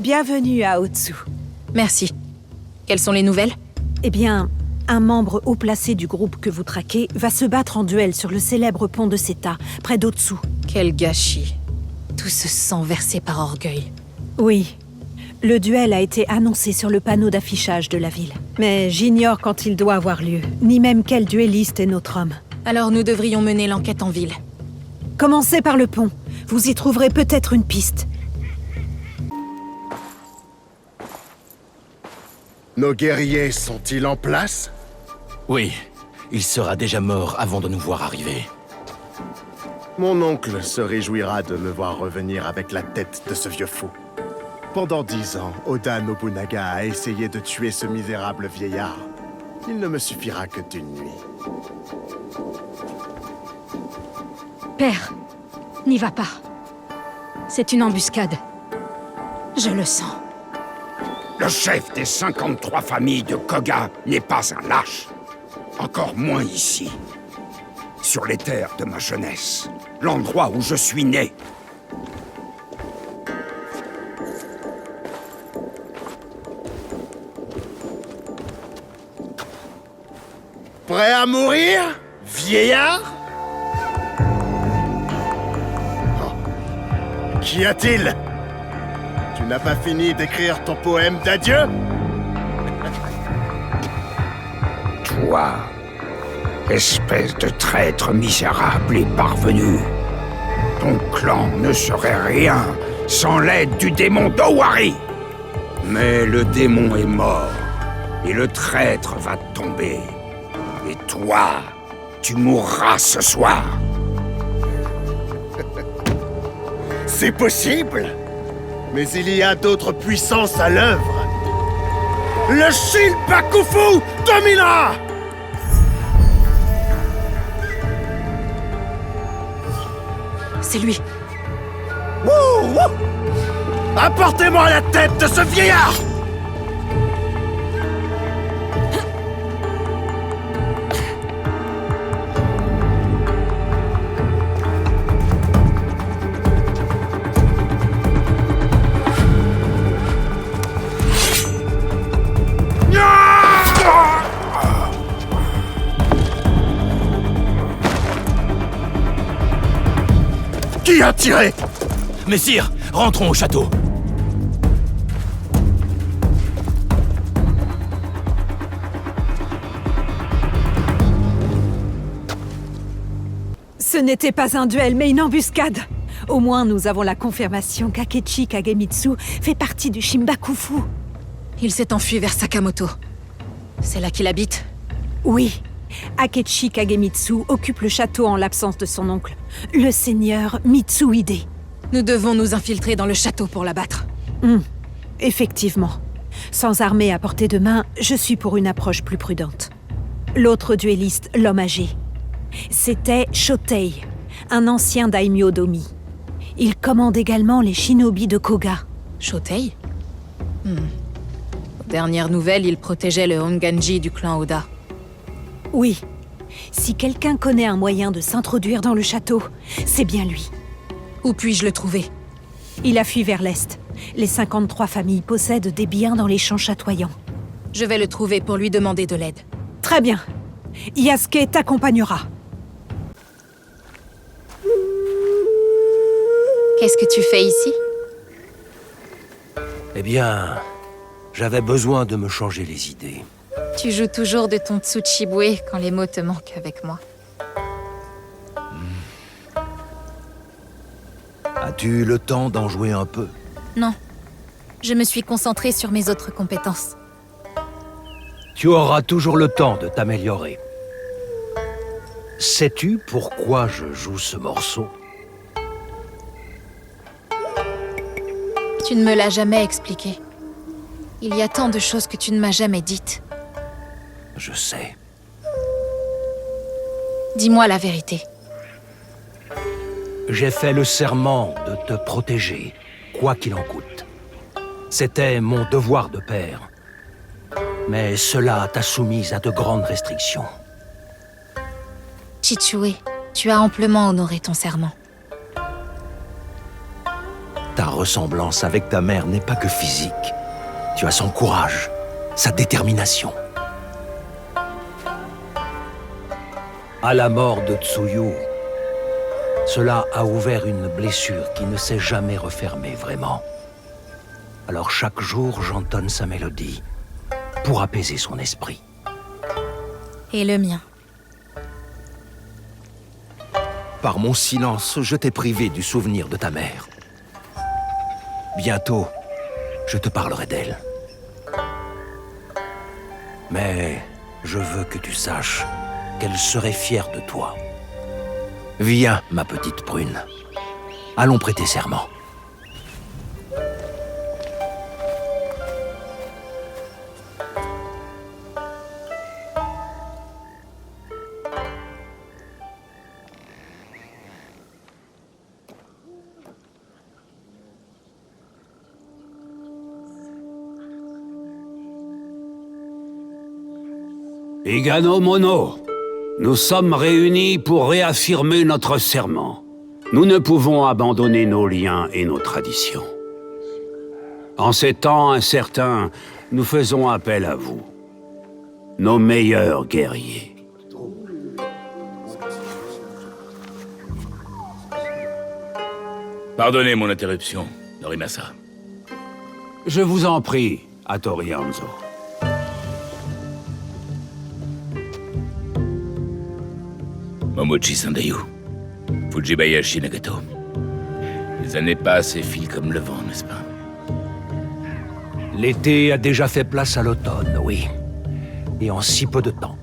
Bienvenue à Otsu. Merci. Quelles sont les nouvelles? Eh bien, un membre haut placé du groupe que vous traquez va se battre en duel sur le célèbre pont de Seta, près d'Otsu. Quel gâchis. Tout ce sang versé par orgueil. Oui. Le duel a été annoncé sur le panneau d'affichage de la ville. Mais j'ignore quand il doit avoir lieu, ni même quel duelliste est notre homme. Alors nous devrions mener l'enquête en ville. Commencez par le pont. Vous y trouverez peut-être une piste. Nos guerriers sont-ils en place? Oui, il sera déjà mort avant de nous voir arriver. Mon oncle se réjouira de me voir revenir avec la tête de ce vieux fou. Pendant 10 ans, Oda Nobunaga a essayé de tuer ce misérable vieillard. Il ne me suffira que d'une nuit. Père, n'y va pas. C'est une embuscade. Je le sens. Le chef des 53 familles de Koga n'est pas un lâche. Encore moins ici. Sur les terres de ma jeunesse. L'endroit où je suis né. Prêt à mourir, vieillard? Oh. Qu'y a-t-il? Tu n'as pas fini d'écrire ton poème d'adieu? Toi, espèce de traître misérable et parvenu. Ton clan ne serait rien sans l'aide du démon d'Owari. Mais le démon est mort, et le traître va tomber. Et toi, tu mourras ce soir. C'est possible? Mais il y a d'autres puissances à l'œuvre. Le Shinpakufu dominera! C'est lui. Wouh, wouh. Apportez-moi la tête de ce vieillard! Qui a tiré? Messire, rentrons au château. Ce n'était pas un duel, mais une embuscade. Au moins, nous avons la confirmation qu'Akechi Kagemitsu fait partie du Shinpakufu. Il s'est enfui vers Sakamoto. C'est là qu'il habite? Oui. Akechi Kagemitsu occupe le château en l'absence de son oncle, le seigneur Mitsuhide. Nous devons nous infiltrer dans le château pour l'abattre. Effectivement. Sans armée à portée de main, je suis pour une approche plus prudente. L'autre duelliste, l'homme âgé. C'était Shotei, un ancien daimyo d'Omi. Il commande également les shinobi de Koga. Shotei? Aux dernières nouvelles, il protégeait le Honganji du clan Oda. Oui. Si quelqu'un connaît un moyen de s'introduire dans le château, c'est bien lui. Où puis-je le trouver? Il a fui vers l'est. Les 53 familles possèdent des biens dans les champs chatoyants. Je vais le trouver pour lui demander de l'aide. Très bien. Yasuke t'accompagnera. Qu'est-ce que tu fais ici? Eh bien, j'avais besoin de me changer les idées. Tu joues toujours de ton Tsuchibue quand les mots te manquent avec moi. As-tu le temps d'en jouer un peu? Non. Je me suis concentrée sur mes autres compétences. Tu auras toujours le temps de t'améliorer. Sais-tu pourquoi je joue ce morceau? Tu ne me l'as jamais expliqué. Il y a tant de choses que tu ne m'as jamais dites. Je sais. Dis-moi la vérité. J'ai fait le serment de te protéger, quoi qu'il en coûte. C'était mon devoir de père. Mais cela t'a soumise à de grandes restrictions. Chichue, tu as amplement honoré ton serment. Ta ressemblance avec ta mère n'est pas que physique. Tu as son courage, sa détermination. À la mort de Tsuyu, cela a ouvert une blessure qui ne s'est jamais refermée vraiment. Alors chaque jour, j'entonne sa mélodie pour apaiser son esprit. Et le mien. Par mon silence, je t'ai privé du souvenir de ta mère. Bientôt, je te parlerai d'elle. Mais je veux que tu saches qu'elle serait fière de toi. Viens, ma petite prune. Allons prêter serment. Higano Mono, nous sommes réunis pour réaffirmer notre serment. Nous ne pouvons abandonner nos liens et nos traditions. En ces temps incertains, nous faisons appel à vous, nos meilleurs guerriers. Pardonnez mon interruption, Norimasa. Je vous en prie, Hattori Hanzo. Momochi Sandayu, Fujibayashi Nagato. Les années passent et filent comme le vent, n'est-ce pas? L'été a déjà fait place à l'automne, oui. Et en si peu de temps.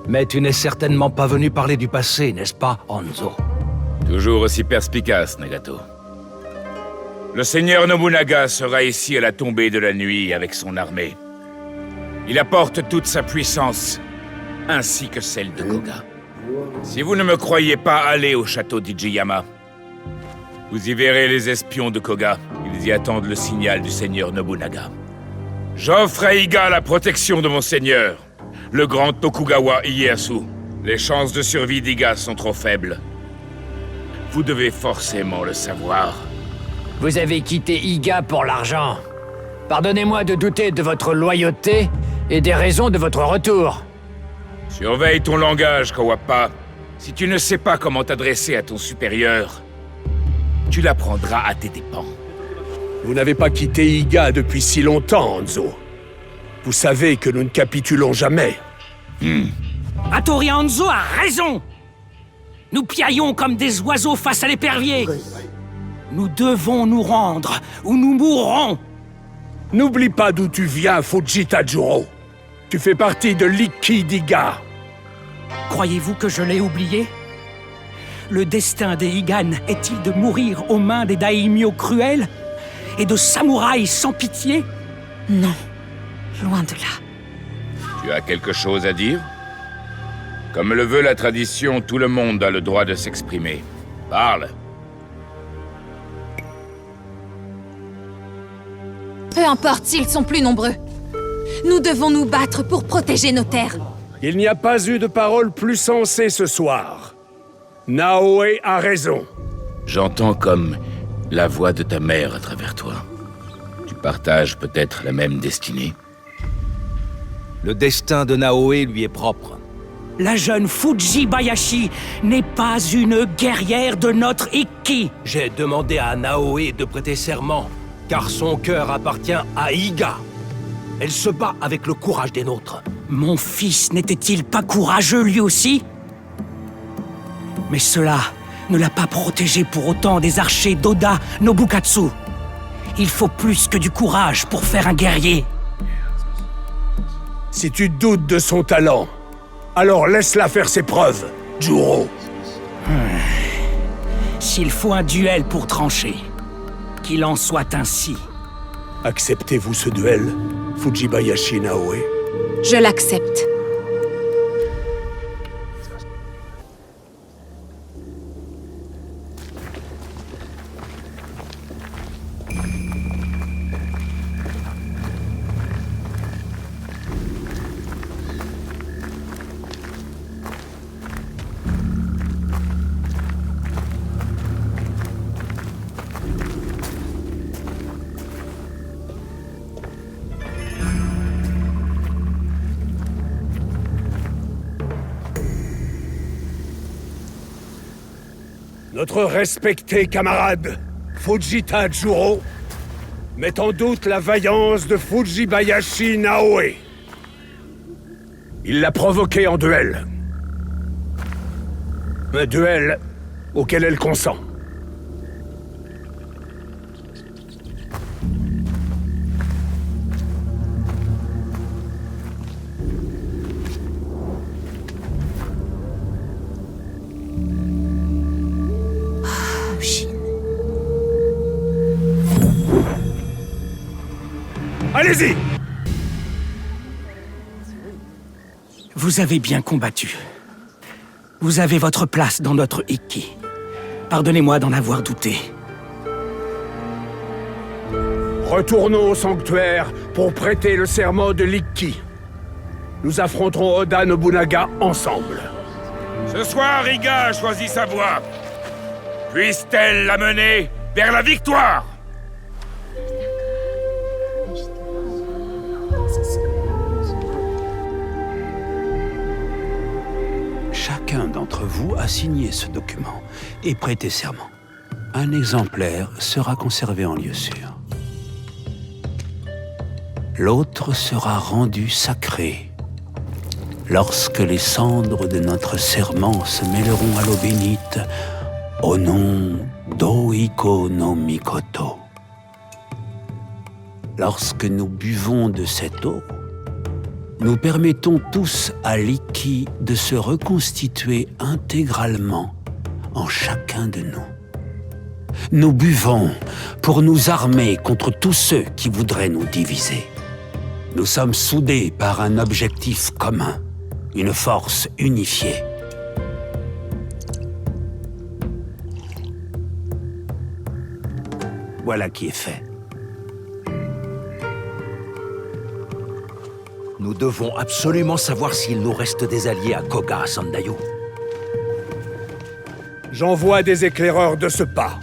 Mais tu n'es certainement pas venu parler du passé, n'est-ce pas, Hanzo? Toujours aussi perspicace, Nagato. Le seigneur Nobunaga sera ici à la tombée de la nuit avec son armée. Il apporte toute sa puissance, ainsi que celle de Koga. Si vous ne me croyez pas, allez au château d'Ijiyama. Vous y verrez les espions de Koga. Ils y attendent le signal du seigneur Nobunaga. J'offre à Iga la protection de mon seigneur, le grand Tokugawa Ieyasu. Les chances de survie d'Iga sont trop faibles. Vous devez forcément le savoir. Vous avez quitté Iga pour l'argent. Pardonnez-moi de douter de votre loyauté et des raisons de votre retour. Surveille ton langage, Kawappa. Si tu ne sais pas comment t'adresser à ton supérieur, tu l'apprendras à tes dépens. Vous n'avez pas quitté Iga depuis si longtemps, Hanzo. Vous savez que nous ne capitulons jamais. Hattori Hanzo a raison. Nous piaillons comme des oiseaux face à l'épervier. Nous devons nous rendre, ou nous mourrons. N'oublie pas d'où tu viens, Fujitajuro. Tu fais partie de l'Ikki d'Iga. Croyez-vous que je l'ai oublié? Le destin des Higan est-il de mourir aux mains des daimyo cruels et de samouraïs sans pitié? Non, loin de là. Tu as quelque chose à dire? Comme le veut la tradition, tout le monde a le droit de s'exprimer. Parle. Peu importe s'ils sont plus nombreux. Nous devons nous battre pour protéger nos terres. Il n'y a pas eu de parole plus sensée ce soir. Naoe a raison. J'entends comme la voix de ta mère à travers toi. Tu partages peut-être la même destinée? Le destin de Naoe lui est propre. La jeune Fujibayashi n'est pas une guerrière de notre Ikki. J'ai demandé à Naoe de prêter serment, car son cœur appartient à Iga. Elle se bat avec le courage des nôtres. Mon fils n'était-il pas courageux lui aussi? Mais cela ne l'a pas protégé pour autant des archers d'Oda Nobukatsu. Il faut plus que du courage pour faire un guerrier. Si tu doutes de son talent, alors laisse-la faire ses preuves, Juro. S'il faut un duel pour trancher, qu'il en soit ainsi. Acceptez-vous ce duel, Fujibayashi Naoe? Je l'accepte. Notre respecté camarade, Fujita Juro, met en doute la vaillance de Fujibayashi Naoe. Il l'a provoquée en duel. Un duel auquel elle consent. Allez-y! Vous avez bien combattu. Vous avez votre place dans notre Ikki. Pardonnez-moi d'en avoir douté. Retournons au sanctuaire pour prêter le serment de l'Ikki. Nous affronterons Oda Nobunaga ensemble. Ce soir, Iga a choisi sa voie. Puisse-t-elle la mener vers la victoire? Chacun d'entre vous a signé ce document et prêté serment. Un exemplaire sera conservé en lieu sûr. L'autre sera rendu sacré lorsque les cendres de notre serment se mêleront à l'eau bénite au nom d'Oiko no Mikoto. Lorsque nous buvons de cette eau, nous permettons tous à l'Ikki de se reconstituer intégralement en chacun de nous. Nous buvons pour nous armer contre tous ceux qui voudraient nous diviser. Nous sommes soudés par un objectif commun, une force unifiée. Voilà qui est fait. Nous devons absolument savoir s'il nous reste des alliés à Koga, Sandayu. J'envoie des éclaireurs de ce pas.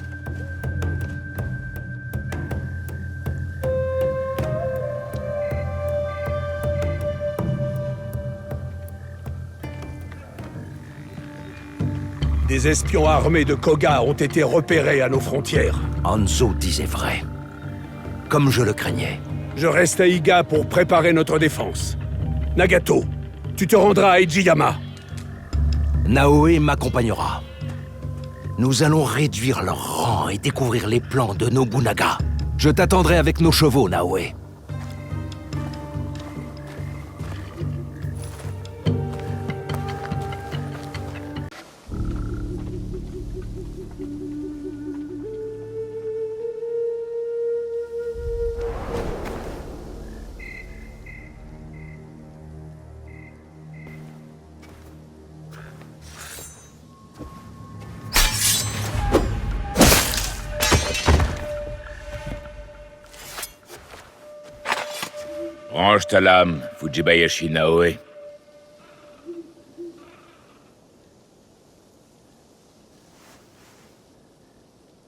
Des espions armés de Koga ont été repérés à nos frontières. Hanzo disait vrai. Comme je le craignais. Je reste à Iga pour préparer notre défense. Nagato, tu te rendras à Ijiyama. Naoe m'accompagnera. Nous allons réduire leur rang et découvrir les plans de Nobunaga. Je t'attendrai avec nos chevaux, Naoe. Range ta lame, Fujibayashi Naoe.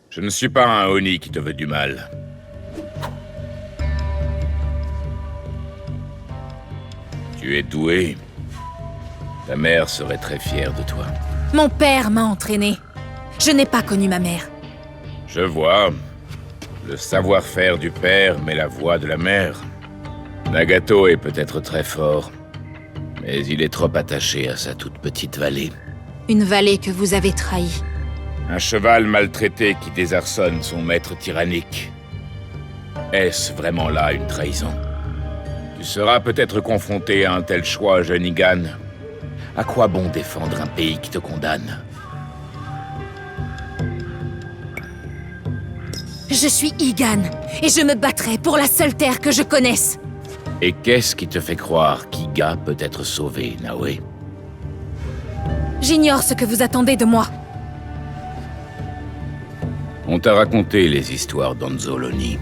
Je ne suis pas un Oni qui te veut du mal. Tu es doué. Ta mère serait très fière de toi. Mon père m'a entraîné. Je n'ai pas connu ma mère. Je vois. Le savoir-faire du père, mais la voix de la mère. Nagato est peut-être très fort, mais il est trop attaché à sa toute petite vallée. Une vallée que vous avez trahie. Un cheval maltraité qui désarçonne son maître tyrannique. Est-ce vraiment là une trahison? Tu seras peut-être confronté à un tel choix, jeune Igan. À quoi bon défendre un pays qui te condamne? Je suis Igan, et je me battrai pour la seule terre que je connaisse. Et qu'est-ce qui te fait croire qu'Iga peut être sauvé, Naoe? J'ignore ce que vous attendez de moi. On t'a raconté les histoires d'Anzoloni.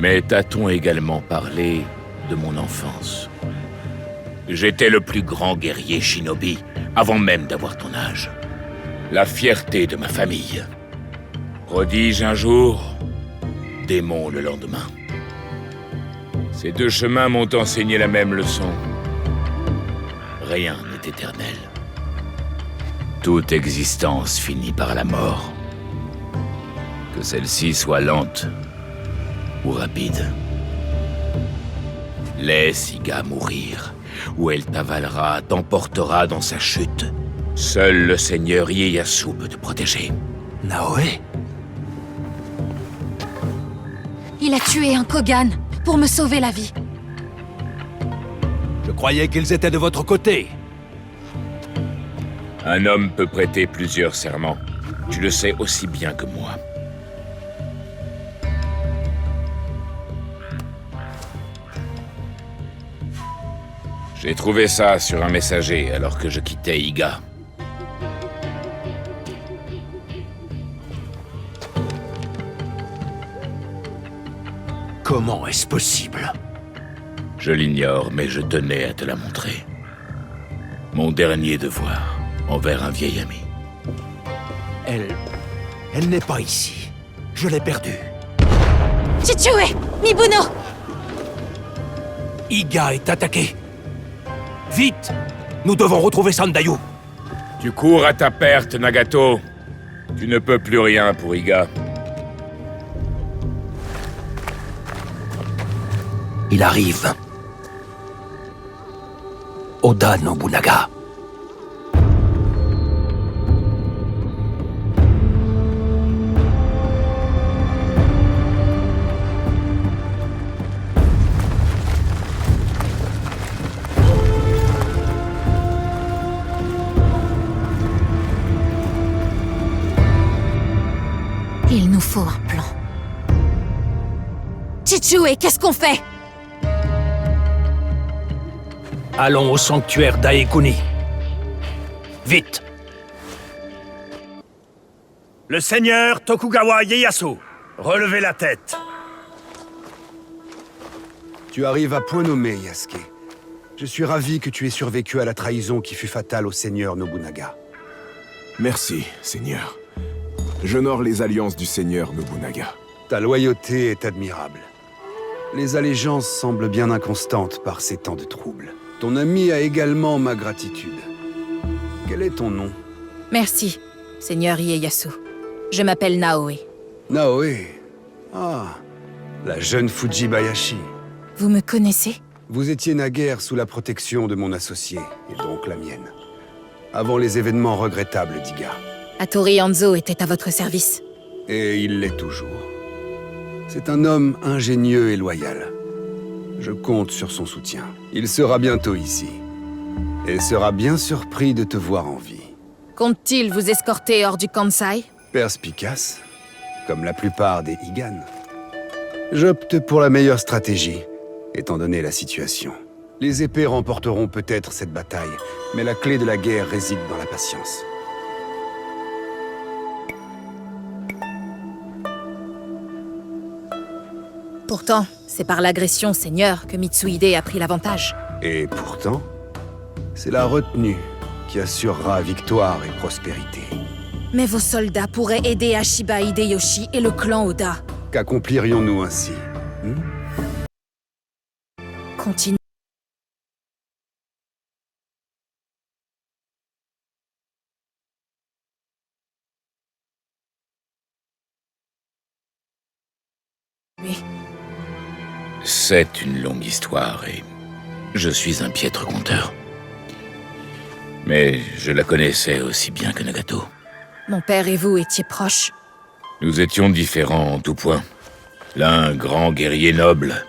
Mais t'a-t-on également parlé de mon enfance? J'étais le plus grand guerrier shinobi, avant même d'avoir ton âge. La fierté de ma famille. Prodige un jour, démon le lendemain. Ces deux chemins m'ont enseigné la même leçon. Rien n'est éternel. Toute existence finit par la mort. Que celle-ci soit lente ou rapide. Laisse Iga mourir, ou elle t'avalera, t'emportera dans sa chute. Seul le seigneur Ieyasu peut te protéger. Naoé? Il a tué un Kogan pour me sauver la vie. Je croyais qu'ils étaient de votre côté. Un homme peut prêter plusieurs serments. Tu le sais aussi bien que moi. J'ai trouvé ça sur un messager alors que je quittais Iga. Comment est-ce possible? Je l'ignore, mais je tenais à te la montrer. Mon dernier devoir envers un vieil ami. Elle n'est pas ici. Je l'ai perdue. Chichue! Mibuno! Iga est attaquée. Vite! Nous devons retrouver Sandayu. Tu cours à ta perte, Nagato. Tu ne peux plus rien pour Iga. Il arrive. Oda Nobunaga. Il nous faut un plan. Chichue, qu'est-ce qu'on fait? Allons au sanctuaire d'Aekuni. Vite! Le seigneur Tokugawa Ieyasu, relevez la tête. Tu arrives à point nommé, Yasuke. Je suis ravi que tu aies survécu à la trahison qui fut fatale au seigneur Nobunaga. Merci, seigneur. J'honore les alliances du seigneur Nobunaga. Ta loyauté est admirable. Les allégeances semblent bien inconstantes par ces temps de troubles. Ton ami a également ma gratitude. Quel est ton nom? Merci, seigneur Ieyasu. Je m'appelle Naoe. Naoé. Ah, la jeune Fujibayashi. Vous me connaissez? Vous étiez naguère sous la protection de mon associé, et donc la mienne. Avant les événements regrettables d'Iga. Hattori Hanzo était à votre service. Et il l'est toujours. C'est un homme ingénieux et loyal. Je compte sur son soutien. Il sera bientôt ici. Et sera bien surpris de te voir en vie. Compte-t-il vous escorter hors du Kansai? Perspicace, comme la plupart des Higan. J'opte pour la meilleure stratégie, étant donné la situation. Les épées remporteront peut-être cette bataille, mais la clé de la guerre réside dans la patience. Pourtant, c'est par l'agression, seigneur, que Mitsuhide a pris l'avantage. Et pourtant, c'est la retenue qui assurera victoire et prospérité. Mais vos soldats pourraient aider Ashiba Hideyoshi et le clan Oda. Qu'accomplirions-nous ainsi? Continue. C'est une longue histoire et je suis un piètre conteur. Mais je la connaissais aussi bien que Nagato. Mon père et vous étiez proches. Nous étions différents en tout point. L'un grand guerrier noble,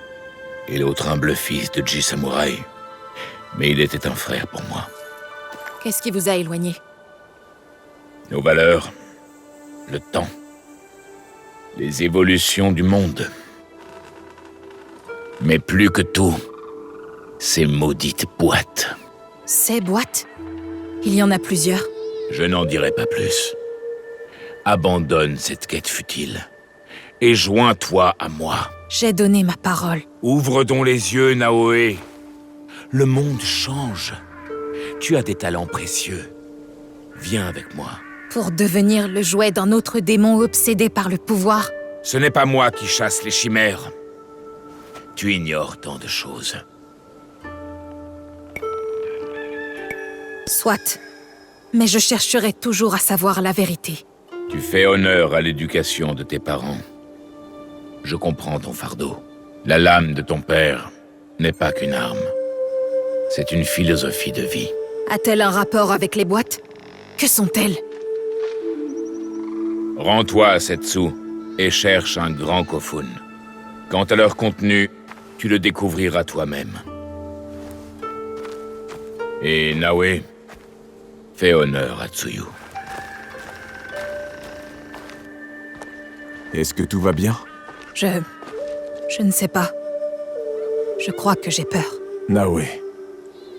et l'autre humble fils de Ji Samurai. Mais il était un frère pour moi. Qu'est-ce qui vous a éloigné? Nos valeurs, le temps, les évolutions du monde. Mais plus que tout, ces maudites boîtes. Ces boîtes? Il y en a plusieurs. Je n'en dirai pas plus. Abandonne cette quête futile et joins-toi à moi. J'ai donné ma parole. Ouvre donc les yeux, Naoé. Le monde change. Tu as des talents précieux. Viens avec moi. Pour devenir le jouet d'un autre démon obsédé par le pouvoir? Ce n'est pas moi qui chasse les chimères. Tu ignores tant de choses. Soit. Mais je chercherai toujours à savoir la vérité. Tu fais honneur à l'éducation de tes parents. Je comprends ton fardeau. La lame de ton père n'est pas qu'une arme. C'est une philosophie de vie. A-t-elle un rapport avec les boîtes? Que sont-elles? Rends-toi à Setsu et cherche un grand Kofun. Quant à leur contenu, tu le découvriras toi-même. Et Naoe, fais honneur à Tsuyu. Est-ce que tout va bien? Je ne sais pas. Je crois que j'ai peur. Naoe,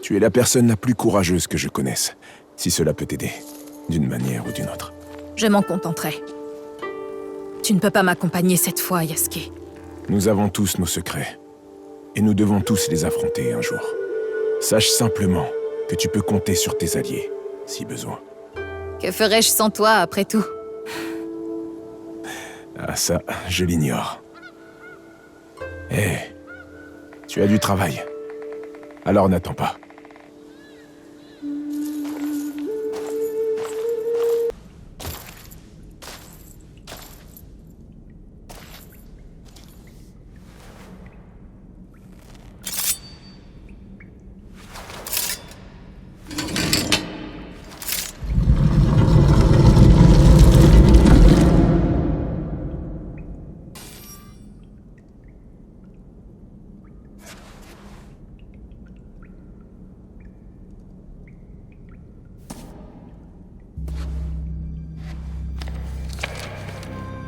tu es la personne la plus courageuse que je connaisse, si cela peut t'aider, d'une manière ou d'une autre. Je m'en contenterai. Tu ne peux pas m'accompagner cette fois, Yasuke. Nous avons tous nos secrets, et nous devons tous les affronter un jour. Sache simplement que tu peux compter sur tes alliés, si besoin. Que ferais-je sans toi, après tout? Ah ça, je l'ignore. Tu as du travail. Alors n'attends pas.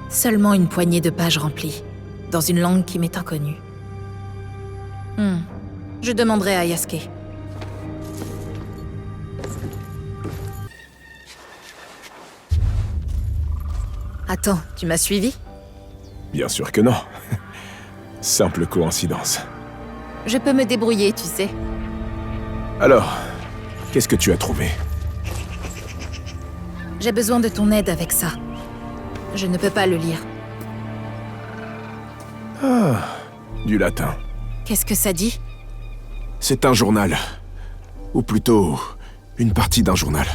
Seulement une poignée de pages remplies, dans une langue qui m'est inconnue. Je demanderai à Yasuke. Attends, tu m'as suivi? Bien sûr que non. Simple coïncidence. Je peux me débrouiller, tu sais. Alors, qu'est-ce que tu as trouvé? J'ai besoin de ton aide avec ça. Je ne peux pas le lire. Ah, du latin. Qu'est-ce que ça dit? C'est un journal. Ou plutôt, une partie d'un journal.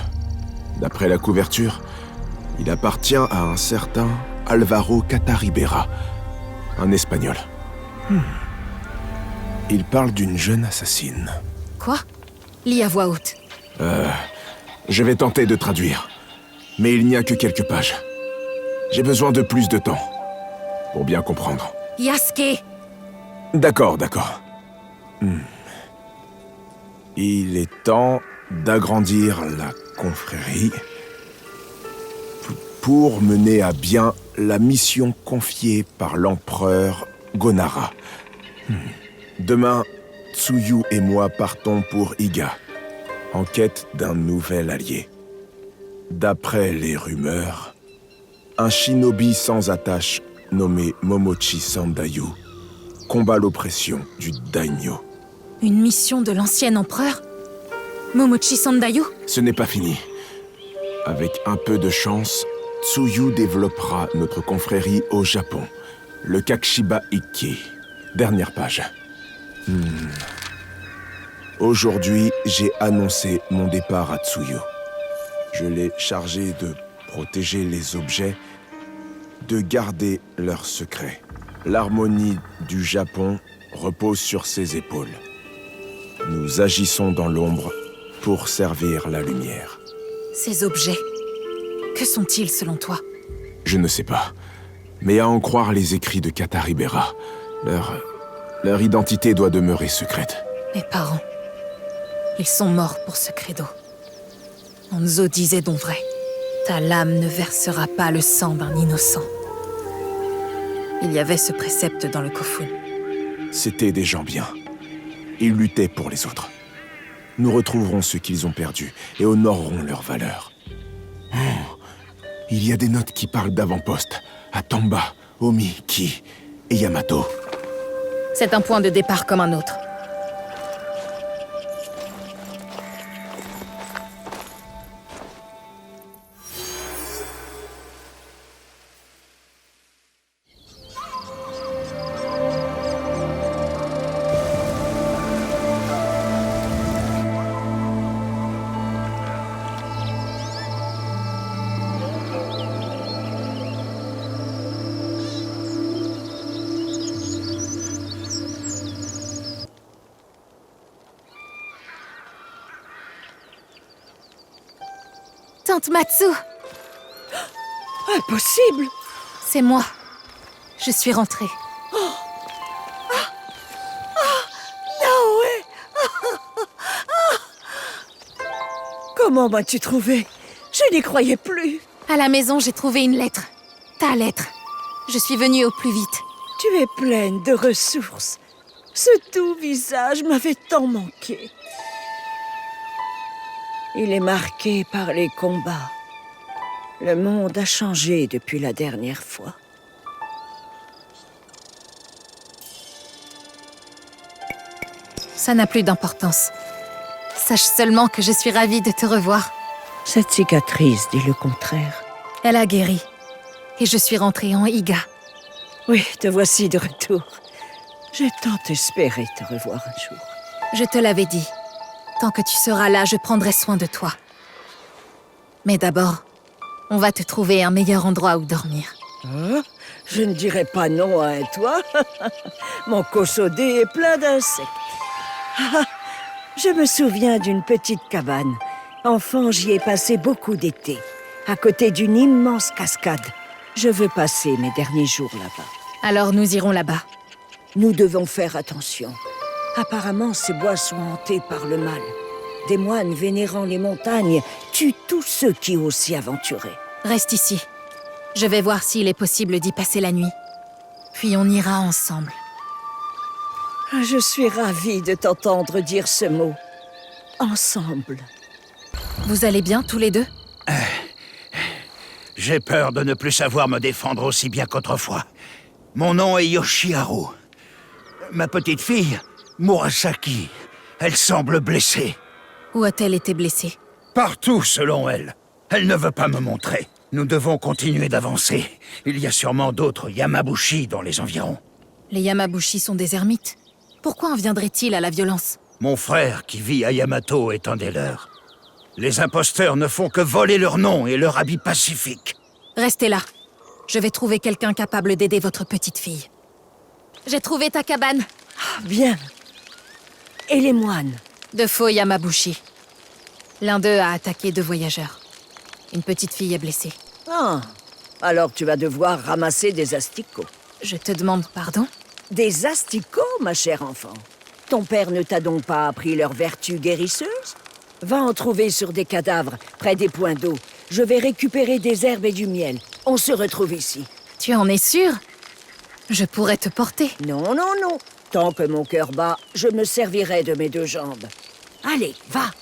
D'après la couverture, il appartient à un certain Alvaro Cataribera, un Espagnol. Il parle d'une jeune assassine. Quoi? Lis à voix haute. Je vais tenter de traduire. Mais il n'y a que quelques pages. J'ai besoin de plus de temps pour bien comprendre. Yasuke! D'accord. Il est temps d'agrandir la confrérie pour mener à bien la mission confiée par l'empereur Gonara. Demain, Tsuyu et moi partons pour Iga, en quête d'un nouvel allié. D'après les rumeurs, un shinobi sans attache nommé Momochi Sandayu combat l'oppression du daimyo. Une mission de l'ancien empereur? Momochi Sandayu? Ce n'est pas fini. Avec un peu de chance, Tsuyu développera notre confrérie au Japon, le Kakushiba Ikki. Dernière page. Aujourd'hui, j'ai annoncé mon départ à Tsuyu. Je l'ai chargé de protéger les objets, de garder leurs secrets. L'harmonie du Japon repose sur ses épaules. Nous agissons dans l'ombre pour servir la lumière. Ces objets, que sont-ils selon toi? Je ne sais pas, mais à en croire les écrits de Cataribera, leur identité doit demeurer secrète. Mes parents, ils sont morts pour ce credo. Hanzo disait donc vrai. Ta lame ne versera pas le sang d'un innocent. Il y avait ce précepte dans le Kofun. C'étaient des gens bien. Ils luttaient pour les autres. Nous retrouverons ce qu'ils ont perdu et honorerons leur valeur. Il y a des notes qui parlent d'avant-poste, à Tamba, Omi, Ki et Yamato. C'est un point de départ comme un autre. Tante Matsu! Impossible! C'est moi. Je suis rentrée. Naoé! Comment m'as-tu trouvé? Je n'y croyais plus. À la maison, j'ai trouvé une lettre. Ta lettre. Je suis venue au plus vite. Tu es pleine de ressources. Ce doux visage m'avait tant manqué. Il est marqué par les combats. Le monde a changé depuis la dernière fois. Ça n'a plus d'importance. Sache seulement que je suis ravie de te revoir. Cette cicatrice dit le contraire. Elle a guéri. Et je suis rentrée en Iga. Oui, te voici de retour. J'ai tant espéré te revoir un jour. Je te l'avais dit. Tant que tu seras là, je prendrai soin de toi. Mais d'abord, on va te trouver un meilleur endroit où dormir. Oh, je ne dirai pas non à un toit. Mon Kosodé est plein d'insectes. Ah, je me souviens d'une petite cabane. Enfant, j'y ai passé beaucoup d'été, à côté d'une immense cascade. Je veux passer mes derniers jours là-bas. Alors nous irons là-bas. Nous devons faire attention. Apparemment, ces bois sont hantés par le mal. Des moines vénérant les montagnes tuent tous ceux qui osent s'y aventurer. Reste ici. Je vais voir s'il est possible d'y passer la nuit. Puis on ira ensemble. Je suis ravie de t'entendre dire ce mot. Ensemble. Vous allez bien, tous les deux? J'ai peur de ne plus savoir me défendre aussi bien qu'autrefois. Mon nom est Yoshiharu. Ma petite fille, Murasaki, elle semble blessée. Où a-t-elle été blessée? Partout, selon elle. Elle ne veut pas me montrer. Nous devons continuer d'avancer. Il y a sûrement d'autres Yamabushi dans les environs. Les Yamabushi sont des ermites. Pourquoi en viendrait-il à la violence? Mon frère, qui vit à Yamato, est un des leurs. Les imposteurs ne font que voler leur nom et leur habit pacifique. Restez là. Je vais trouver quelqu'un capable d'aider votre petite fille. J'ai trouvé ta cabane. Bien. Et les moines? De faux Yamabushi. L'un d'eux a attaqué 2 voyageurs. Une petite fille est blessée. Ah, alors tu vas devoir ramasser des asticots. Je te demande pardon? Des asticots, ma chère enfant? Ton père ne t'a donc pas appris leur vertu guérisseuse? Va en trouver sur des cadavres, près des points d'eau. Je vais récupérer des herbes et du miel. On se retrouve ici. Tu en es sûr? Je pourrais te porter. Non, non, non. Tant que mon cœur bat, je me servirai de mes 2 jambes. Allez, va.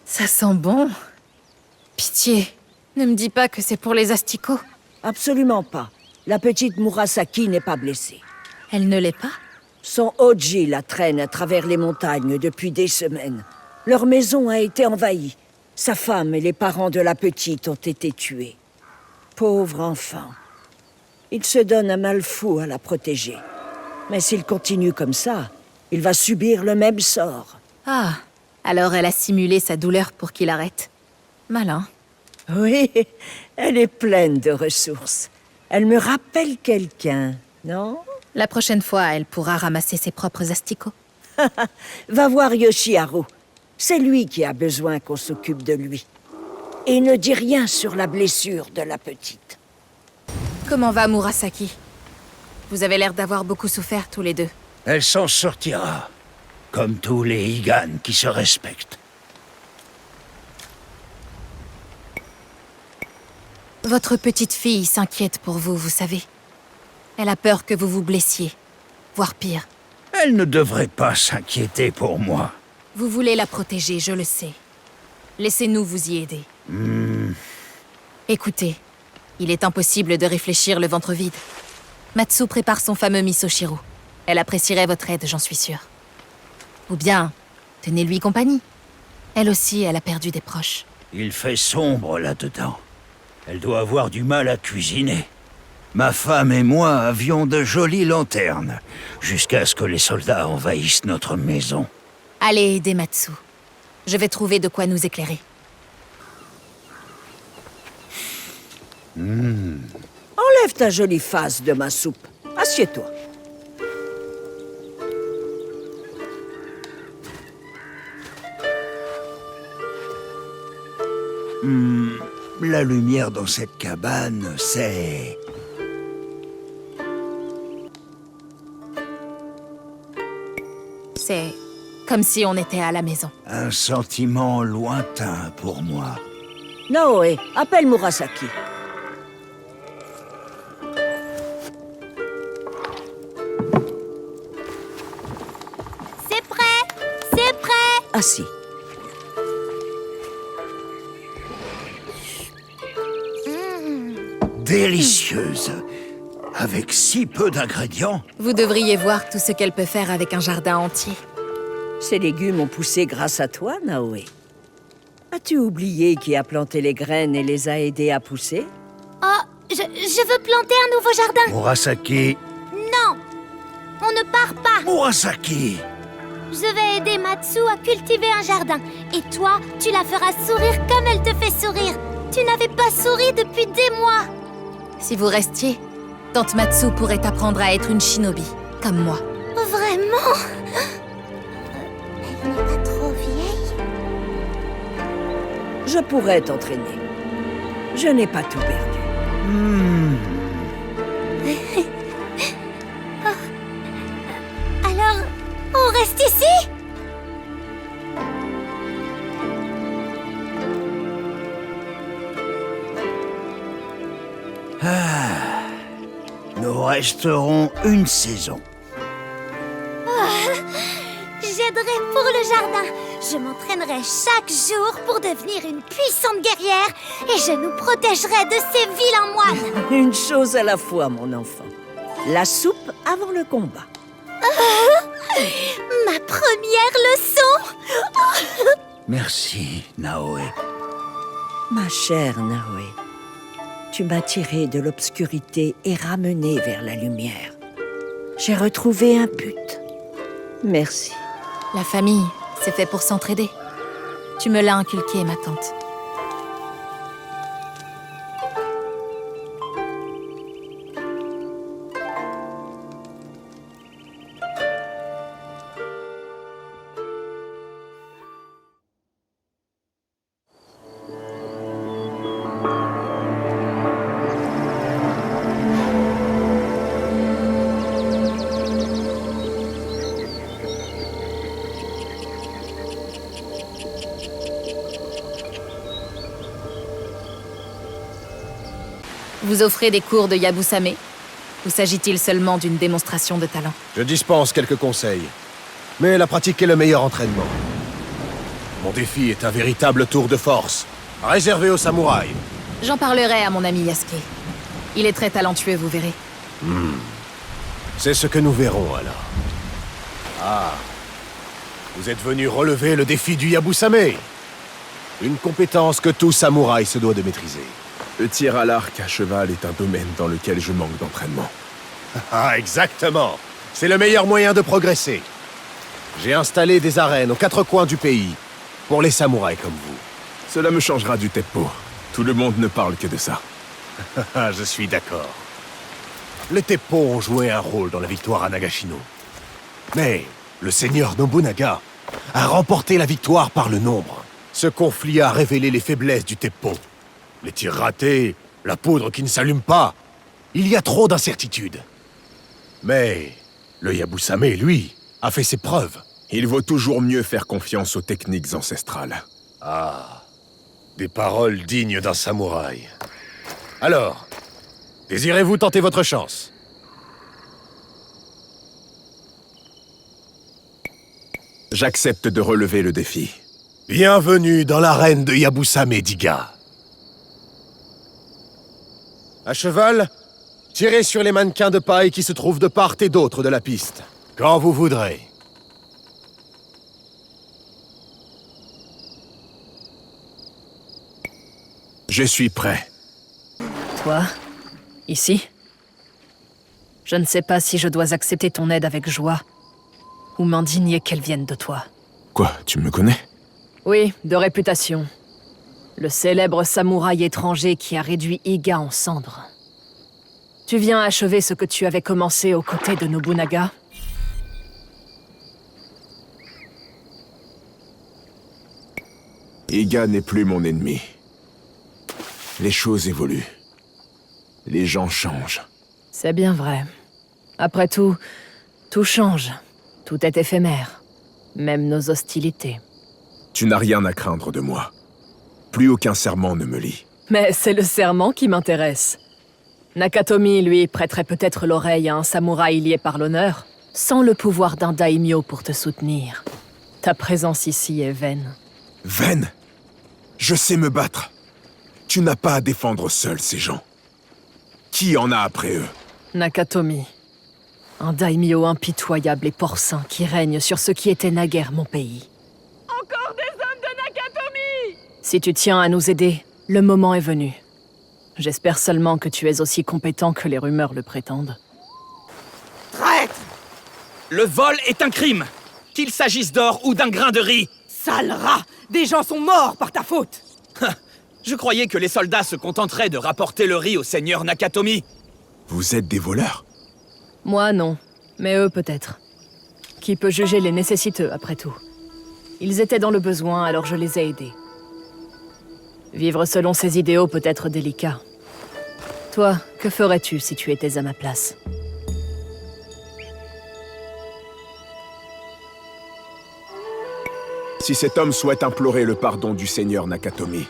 Ça sent bon. Pitié, ne me dis pas que c'est pour les asticots. Absolument pas. La petite Murasaki n'est pas blessée. Elle ne l'est pas? Son Oji la traîne à travers les montagnes depuis des semaines. Leur maison a été envahie. Sa femme et les parents de la petite ont été tués. Pauvre enfant. Il se donne un mal fou à la protéger. Mais s'il continue comme ça, il va subir le même sort. Ah, alors elle a simulé sa douleur pour qu'il arrête. Malin. Oui, elle est pleine de ressources. Elle me rappelle quelqu'un, non? La prochaine fois, elle pourra ramasser ses propres asticots. Va voir Yoshiharu. C'est lui qui a besoin qu'on s'occupe de lui. Et ne dis rien sur la blessure de la petite. Comment va Murasaki? Vous avez l'air d'avoir beaucoup souffert tous les deux. Elle s'en sortira. Comme tous les Higan qui se respectent. Votre petite fille s'inquiète pour vous, vous savez. Elle a peur que vous vous blessiez, voire pire. Elle ne devrait pas s'inquiéter pour moi. Vous voulez la protéger, je le sais. Laissez-nous vous y aider. Écoutez, il est impossible de réfléchir le ventre vide. Matsu prépare son fameux miso-shiro. Elle apprécierait votre aide, j'en suis sûre. Ou bien, tenez-lui compagnie. Elle aussi, elle a perdu des proches. Il fait sombre là-dedans. Elle doit avoir du mal à cuisiner. Ma femme et moi avions de jolies lanternes, jusqu'à ce que les soldats envahissent notre maison. Allez aider Matsu. Je vais trouver de quoi nous éclairer. Enlève ta jolie face de ma soupe. Assieds-toi. La lumière dans cette cabane, c'est... C'est comme si on était à la maison. un sentiment lointain pour moi. Naoe, appelle Murasaki. C'est prêt! C'est prêt! Assis. Délicieuse. Avec si peu d'ingrédients. Vous devriez voir tout ce qu'elle peut faire avec un jardin entier. Ces légumes ont poussé grâce à toi, Naoe. As-tu oublié qui a planté les graines et les a aidées à pousser? Oh, je veux planter un nouveau jardin! Murasaki. Non! On ne part pas! Murasaki. Je vais aider Matsu à cultiver un jardin. Et toi, tu la feras sourire comme elle te fait sourire. Tu n'avais pas souri depuis des mois. Si vous restiez, Tante Matsu pourrait apprendre à être une shinobi, comme moi. Vraiment? Elle n'est pas trop vieille? Je pourrais t'entraîner. Je n'ai pas tout perdu. Alors, on reste ici? Nous resterons une saison. J'aiderai pour le jardin. Je m'entraînerai chaque jour pour devenir une puissante guerrière et je nous protégerai de ces vilains moines. Une chose à la fois, mon enfant. La soupe avant le combat. Ma première leçon. Merci, Naoe. Ma chère Naoe, tu m'as tiré de l'obscurité et ramené vers la lumière. J'ai retrouvé un but. Merci. La famille, c'est fait pour s'entraider. Tu me l'as inculqué, ma tante. Vous offrez des cours de Yabusame? Ou s'agit-il seulement d'une démonstration de talent? Je dispense quelques conseils, mais la pratique est le meilleur entraînement. Mon défi est un véritable tour de force, réservé aux samouraïs. J'en parlerai à mon ami Yasuke. Il est très talentueux, vous verrez. C'est ce que nous verrons alors. Ah, vous êtes venu relever le défi du Yabusame. Une compétence que tout samouraï se doit de maîtriser. Le tir à l'arc à cheval est un domaine dans lequel je manque d'entraînement. Ah, exactement. C'est le meilleur moyen de progresser. J'ai installé des arènes aux 4 coins du pays, pour les samouraïs comme vous. Cela me changera du teppo. Tout le monde ne parle que de ça. Je suis d'accord. Les Teppo ont joué un rôle dans la victoire à Nagashino. Mais le seigneur Nobunaga a remporté la victoire par le nombre. Ce conflit a révélé les faiblesses du Teppo. Les tirs ratés, la poudre qui ne s'allume pas. Il y a trop d'incertitudes. Mais le Yabusame, lui, a fait ses preuves. Il vaut toujours mieux faire confiance aux techniques ancestrales. Ah, des paroles dignes d'un samouraï. Alors, désirez-vous tenter votre chance? J'accepte de relever le défi. Bienvenue dans l'arène de Yabusame d'Iga. À cheval, tirez sur les mannequins de paille qui se trouvent de part et d'autre de la piste. Quand vous voudrez. Je suis prêt. Toi, ici? Je ne sais pas si je dois accepter ton aide avec joie, ou m'indigner qu'elle vienne de toi. Quoi, tu me connais? Oui, de réputation. Le célèbre samouraï étranger qui a réduit Iga en cendres. Tu viens achever ce que tu avais commencé aux côtés de Nobunaga? Iga n'est plus mon ennemi. Les choses évoluent. Les gens changent. C'est bien vrai. Après tout, tout change. Tout est éphémère. Même nos hostilités. Tu n'as rien à craindre de moi. Plus aucun serment ne me lie. Mais c'est le serment qui m'intéresse. Nakatomi, lui, prêterait peut-être l'oreille à un samouraï lié par l'honneur, sans le pouvoir d'un daimyo pour te soutenir. Ta présence ici est vaine. Vaine? Je sais me battre. Tu n'as pas à défendre seul ces gens. Qui en a après eux? Nakatomi. Un daimyo impitoyable et porcin qui règne sur ce qui était naguère mon pays. Encore des hommes de Nakatomi! Si tu tiens à nous aider, le moment est venu. J'espère seulement que tu es aussi compétent que les rumeurs le prétendent. Traître! Le vol est un crime! Qu'il s'agisse d'or ou d'un grain de riz! Sale rat! Des gens sont morts par ta faute! Je croyais que les soldats se contenteraient de rapporter le riz au seigneur Nakatomi. Vous êtes des voleurs? Moi, non. Mais eux, peut-être. Qui peut juger les nécessiteux, après tout? Ils étaient dans le besoin, alors je les ai aidés. Vivre selon ses idéaux peut être délicat. Toi, que ferais-tu si tu étais à ma place? Si cet homme souhaite implorer le pardon du seigneur Nakatomi,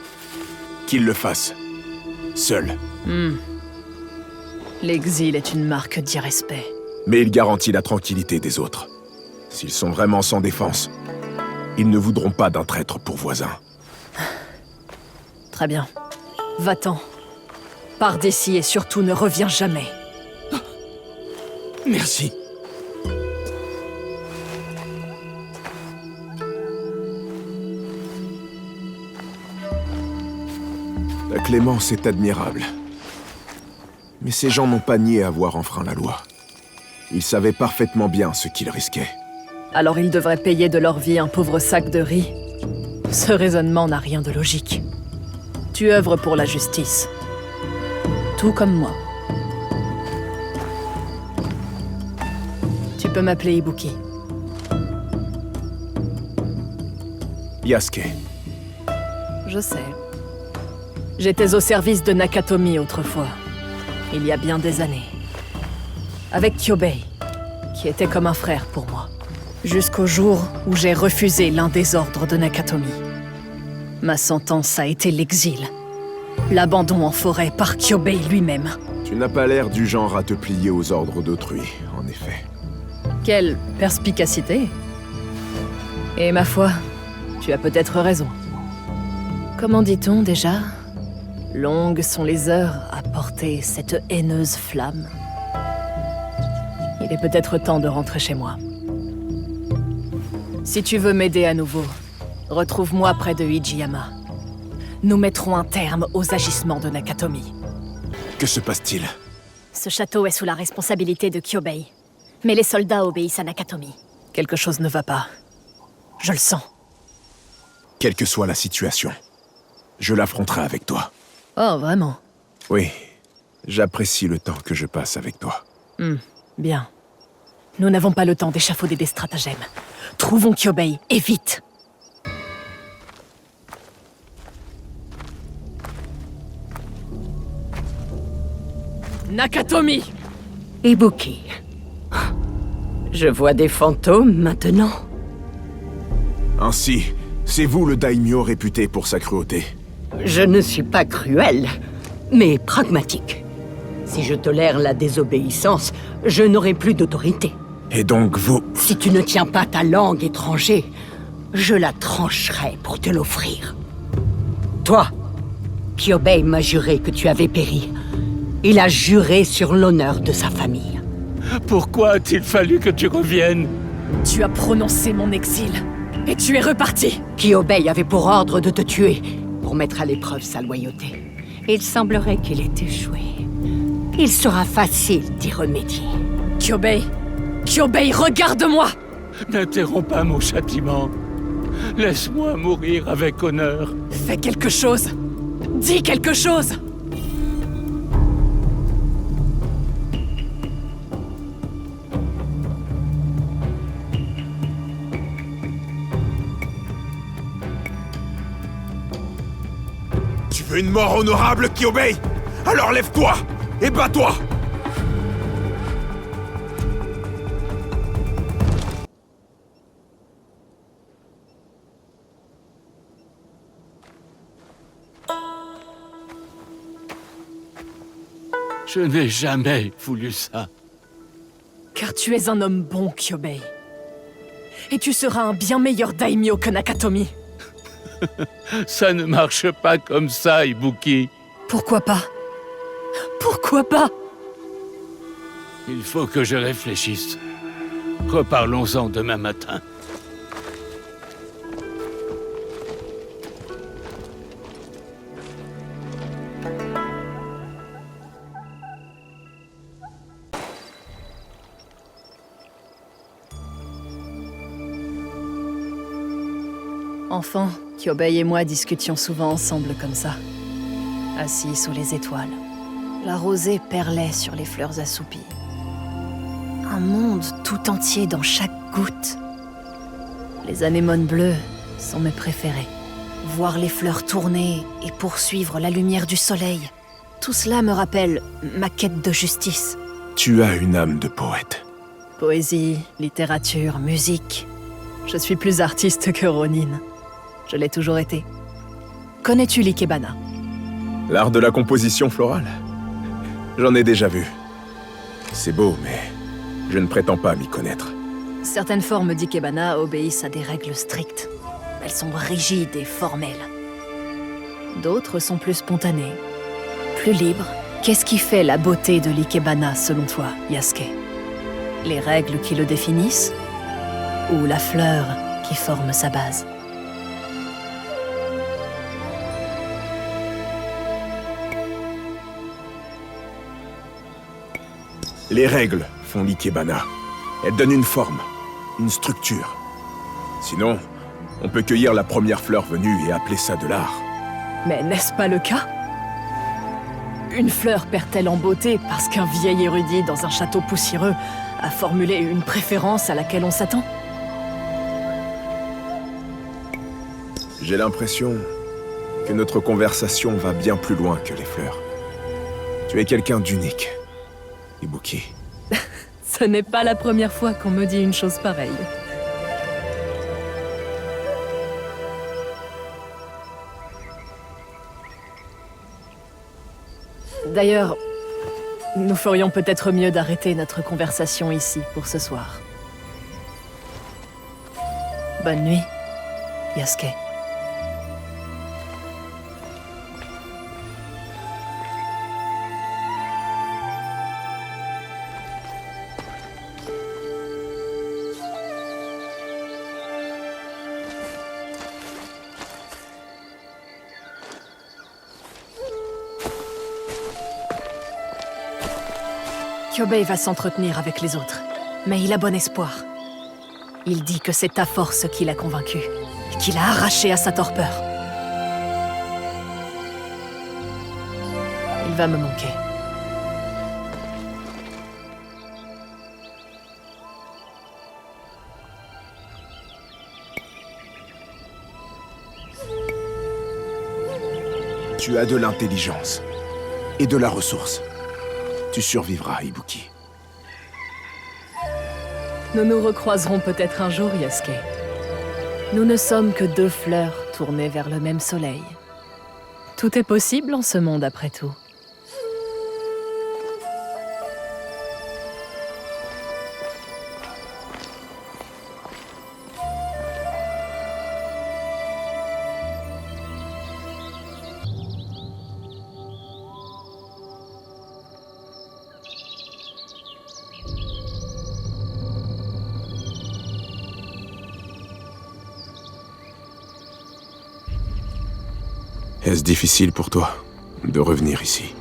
qu'il le fasse. Seul. L'exil est une marque d'irrespect. Mais il garantit la tranquillité des autres. S'ils sont vraiment sans défense, ils ne voudront pas d'un traître pour voisin. Très bien. Va-t'en. Pars d'ici et surtout ne reviens jamais. Merci. La clémence est admirable. Mais ces gens n'ont pas nié avoir enfreint la loi. Ils savaient parfaitement bien ce qu'ils risquaient. Alors ils devraient payer de leur vie un pauvre sac de riz. Ce raisonnement n'a rien de logique. Tu œuvres pour la justice. Tout comme moi. Tu peux m'appeler Ibuki. Yasuke. Je sais. J'étais au service de Nakatomi autrefois. Il y a bien des années. Avec Kyobei, qui était comme un frère pour moi. Jusqu'au jour où j'ai refusé l'un des ordres de Nakatomi. Ma sentence a été l'exil. L'abandon en forêt par Kyobei lui-même. Tu n'as pas l'air du genre à te plier aux ordres d'autrui, en effet. Quelle perspicacité. Et ma foi, tu as peut-être raison. Comment dit-on déjà? Longues sont les heures à porter cette haineuse flamme. Il est peut-être temps de rentrer chez moi. Si tu veux m'aider à nouveau, retrouve-moi près de Ijiyama. Nous mettrons un terme aux agissements de Nakatomi. Que se passe-t-il? Ce château est sous la responsabilité de Kyobei. Mais les soldats obéissent à Nakatomi. Quelque chose ne va pas. Je le sens. Quelle que soit la situation, je l'affronterai avec toi. Oh, vraiment? Oui, j'apprécie le temps que je passe avec toi. Bien. Nous n'avons pas le temps d'échafauder des stratagèmes. Trouvons Kyobei, et vite! Nakatomi! Ibuki. Je vois des fantômes maintenant. Ainsi, c'est vous le daimyo réputé pour sa cruauté. Je ne suis pas cruel, mais pragmatique. Si je tolère la désobéissance, je n'aurai plus d'autorité. Et donc vous... Si tu ne tiens pas ta langue étranger, je la trancherai pour te l'offrir. Toi, Kyobei m'a juré que tu avais péri. Il a juré sur l'honneur de sa famille. Pourquoi a-t-il fallu que tu reviennes? Tu as prononcé mon exil, et tu es reparti. Kyobei avait pour ordre de te tuer, pour mettre à l'épreuve sa loyauté. Il semblerait qu'il ait échoué. Il sera facile d'y remédier. Kyobei! Kyobei, regarde-moi! N'interromps pas mon châtiment. Laisse-moi mourir avec honneur. Fais quelque chose! Dis quelque chose! Tu veux veux une mort honorable, Kyobei? Alors lève-toi et bats-toi! Je n'ai jamais voulu ça. Car tu es un homme bon, Kyobei. Et tu seras un bien meilleur daimyo que Nakatomi. Ça ne marche pas comme ça, Ibuki. Pourquoi pas? Pourquoi pas? Il faut que je réfléchisse. Reparlons-en demain matin. Enfant, Kyobei et moi discutions souvent ensemble comme ça, assis sous les étoiles. La rosée perlait sur les fleurs assoupies. Un monde tout entier dans chaque goutte. Les anémones bleues sont mes préférées. Voir les fleurs tourner et poursuivre la lumière du soleil, tout cela me rappelle ma quête de justice. Tu as une âme de poète. Poésie, littérature, musique. Je suis plus artiste que Ronin. Je l'ai toujours été. Connais-tu l'ikebana? L'art de la composition florale? J'en ai déjà vu. C'est beau, mais je ne prétends pas m'y connaître. Certaines formes d'ikebana obéissent à des règles strictes. Elles sont rigides et formelles. D'autres sont plus spontanées, plus libres. Qu'est-ce qui fait la beauté de l'ikebana selon toi, Yasuke? Les règles qui le définissent? Ou la fleur qui forme sa base? Les règles font l'ikebana. Elles donnent une forme, une structure. Sinon, on peut cueillir la première fleur venue et appeler ça de l'art. Mais n'est-ce pas le cas? Une fleur perd-elle en beauté parce qu'un vieil érudit dans un château poussiéreux a formulé une préférence à laquelle on s'attend? J'ai l'impression que notre conversation va bien plus loin que les fleurs. Tu es quelqu'un d'unique, Ibuki. Ce n'est pas la première fois qu'on me dit une chose pareille. D'ailleurs, nous ferions peut-être mieux d'arrêter notre conversation ici pour ce soir. Bonne nuit, Yasuke. Kyobei va s'entretenir avec les autres, mais il a bon espoir. Il dit que c'est ta force qui l'a convaincu, qui l'a arraché à sa torpeur. Il va me manquer. Tu as de l'intelligence et de la ressource. Tu survivras, Ibuki. Nous nous recroiserons peut-être un jour, Yasuke. Nous ne sommes que deux fleurs tournées vers le même soleil. Tout est possible en ce monde, après tout. Est-ce difficile pour toi de revenir ici,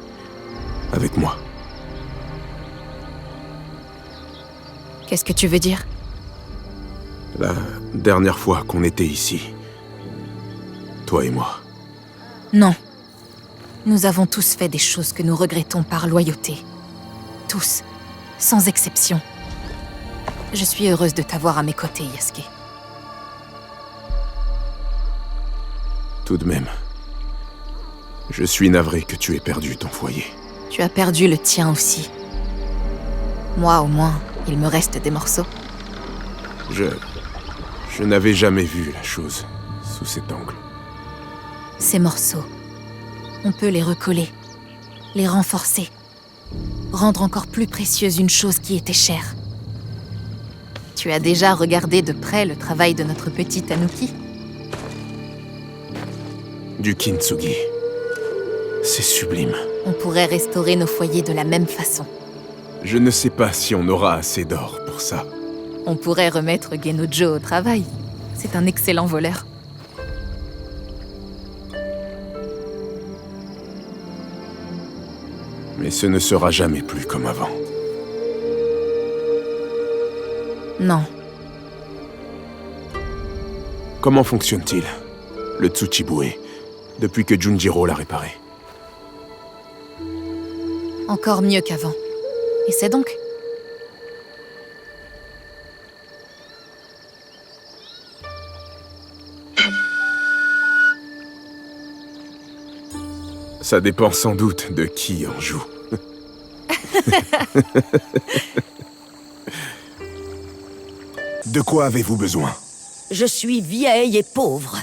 avec moi? Qu'est-ce que tu veux dire? La dernière fois qu'on était ici, toi et moi. Non. Nous avons tous fait des choses que nous regrettons par loyauté. Tous, sans exception. Je suis heureuse de t'avoir à mes côtés, Yasuke. Tout de même. Je suis navré que tu aies perdu ton foyer. Tu as perdu le tien aussi. Moi, au moins, il me reste des morceaux. Je n'avais jamais vu la chose sous cet angle. Ces morceaux, on peut les recoller, les renforcer, rendre encore plus précieuse une chose qui était chère. Tu as déjà regardé de près le travail de notre petit Tanuki? Du kintsugi. C'est sublime. On pourrait restaurer nos foyers de la même façon. Je ne sais pas si on aura assez d'or pour ça. On pourrait remettre Genojo au travail. C'est un excellent voleur. Mais ce ne sera jamais plus comme avant. Non. Comment fonctionne-t-il, le Tsuchibue, depuis que Junjiro l'a réparé? Encore mieux qu'avant. Et c'est donc? Ça dépend sans doute de qui en joue. De quoi avez-vous besoin? Je suis vieille et pauvre.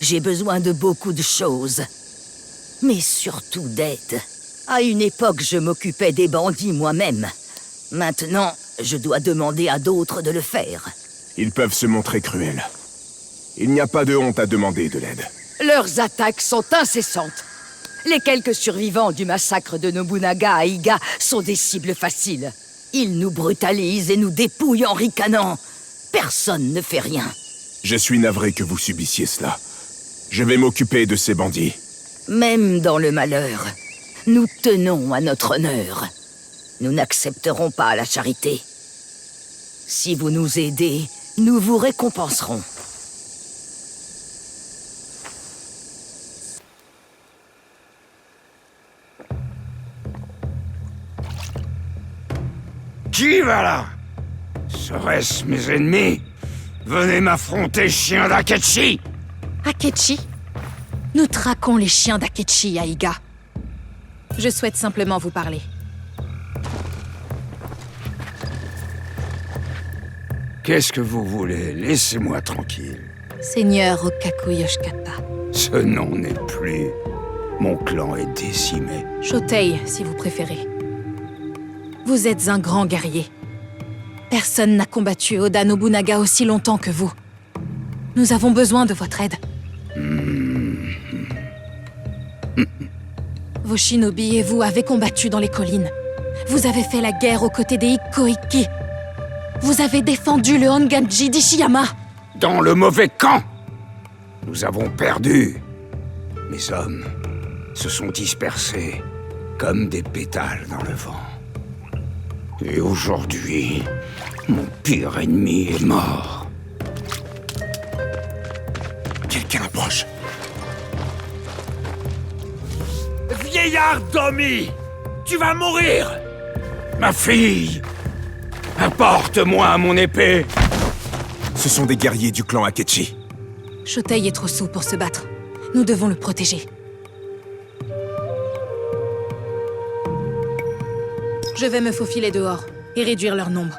J'ai besoin de beaucoup de choses. Mais surtout d'aide. À une époque, je m'occupais des bandits moi-même. Maintenant, je dois demander à d'autres de le faire. Ils peuvent se montrer cruels. Il n'y a pas de honte à demander de l'aide. Leurs attaques sont incessantes. Les quelques survivants du massacre de Nobunaga à Iga sont des cibles faciles. Ils nous brutalisent et nous dépouillent en ricanant. Personne ne fait rien. Je suis navré que vous subissiez cela. Je vais m'occuper de ces bandits. Même dans le malheur, nous tenons à notre honneur. Nous n'accepterons pas la charité. Si vous nous aidez, nous vous récompenserons. Qui va là? Seraient-ce mes ennemis? Venez m'affronter, chien d'Akechi! Akechi? Nous traquons les chiens d'Akechi à Iga. Je souhaite simplement vous parler. Qu'est-ce que vous voulez? Laissez-moi tranquille. Seigneur Okaku Yoshikata. Ce nom n'est plus. Mon clan est décimé. Shotei, si vous préférez. Vous êtes un grand guerrier. Personne n'a combattu Oda Nobunaga aussi longtemps que vous. Nous avons besoin de votre aide. Vos shinobi et vous avez combattu dans les collines. Vous avez fait la guerre aux côtés des Ikkoiki. Vous avez défendu le Honganji d'Ishiyama. Dans le mauvais camp! Nous avons perdu. Mes hommes se sont dispersés comme des pétales dans le vent. Et aujourd'hui, mon pire ennemi est mort. Quelqu'un approche. Vieillard Domi! Tu vas mourir! Ma fille! Apporte-moi mon épée! Ce sont des guerriers du clan Akechi. Shotei est trop sot pour se battre. Nous devons le protéger. Je vais me faufiler dehors et réduire leur nombre.